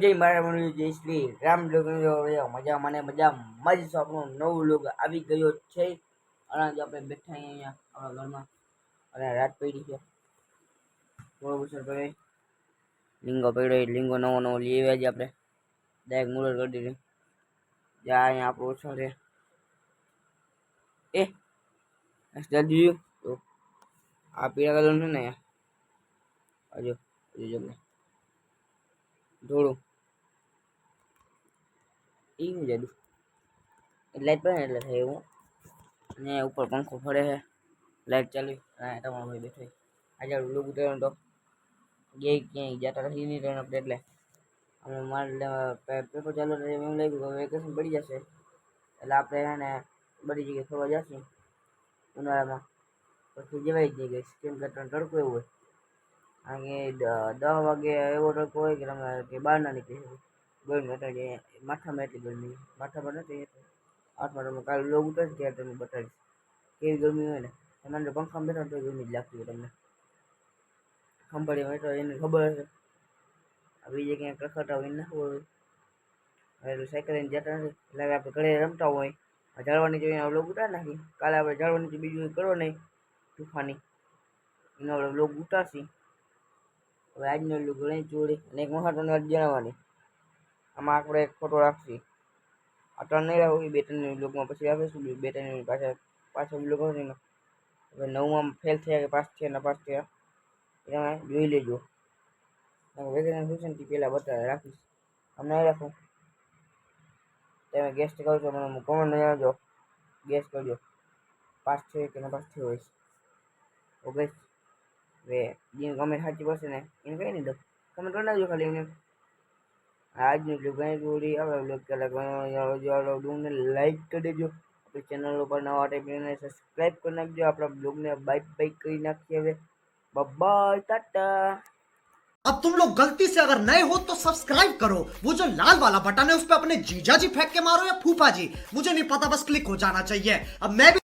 જય મારા મનુ જય શ્રી રામ લોકો મજા મને મજા મજ આપણું નવું લોક આવી ગયો છે અને આજે આપણે બેઠા અહીંયા આપણા ઘરમાં અને રાત પડી છે બરોબર સર ભાઈ લીંગો પડ્યો લીંગો નવો નવો લઈ આવ્યા છે આપણે ડાયરેક્ટ મુરત કરી દીધી જ્યાં અહીંયા આપણું ઓછો છે જલ્દી તો આ પીળા કલર છે ને હજુ હજુ થોડું એવું જાદુ લાઈટ પડે ને એટલે થાય એવું અને ઉપર પંખો ફરે છે લાઈટ ચાલુ અને તમારો ભાઈ બેઠો આજે લોક ઉતરવાનો તો ક્યાંય જતા નથી નહીં ટ્રેન આપણે એટલે અમે મારે પેપર ચાલુ એવું લાગ્યું કે વેકેશન પડી જશે એટલે આપણે એને બધી જગ્યાએ ફરવા જશું ઉનાળામાં પછી જવાય જ નહીં ગઈ કેમ કે તડકો એવું હોય કારણ કે 10 વાગે એવો તડકો હોય કે તમે કે બહાર ના નીકળી શકો ગરમી અત્યારે માથામાં એટલી ગરમી માથામાં નથી હાથમાં તમે કાલે લોગ ઉતરશે ત્યારે તમને બતાવીશ કેવી ગરમી હોય ને તમારે પંખામાં બેઠા તો ગરમી જ લાગતી હોય તમને કંપનીમાં તો એને ખબર હશે બીજે ક્યાંય કખડતા હોય એને ના ખબર હોય એટલે સાયકલ લઈને જતા નથી એટલે આપણે ઘરે રમતા હોય ઝાડવા નીચે લોગ ઉતારી નાખી કાલે આપણે ઝાડવા નીચે બીજું કરો નહીં તુફાની એનો આપણે લોગ ઉતારશી હવે આજનો લોગ લઈ ચોરી અને એક મહત્વની વાત જણાવવાની આમાં આપણે એક ફોટો રાખશી આ ત્રણ નહીં રાખવું બે ત્રણ લોગમાં પછી આપીશું બે ત્રણ પાછળ લોગ હશે ને હવે 9માં ફેલ થયા કે પાસ થયા ને પાસ થયા તમે જોઈ લેજો વેકેશન ટ્યુશનથી પહેલાં બતાવી રાખીશ અમને રાખું તમે ગેસ્ટ કરો છો મને કોમેન્ટ જણાવજો ગેસ કરજો પાસ થયો કે ના પાસ થયો હોય ઓકે હવે જેને કમેન્ટ સાચી પડશે ને એને કહી નહીં દો કમેન્ટ કરી નાખજો ખાલી એમને આજનું જો ઘણી જોડી આવે બ્લોગ કલાકને લાઈક કરી દેજો આપણી ચેનલ ઉપર નવા ટાઈપને સબસ્ક્રાઈબ કરી નાખજો આપણા બ્લોગને બાય કરી નાખીએ હવે બાય टाटा। अब तुम लोग गलती से अगर नए हो तो सब्सक्राइब करो, वो जो लाल वाला बटन है उस पर अपने जीजा जी फेंक के मारो या फूफा जी, मुझे नहीं पता, बस क्लिक हो जाना चाहिए। अब मैं भी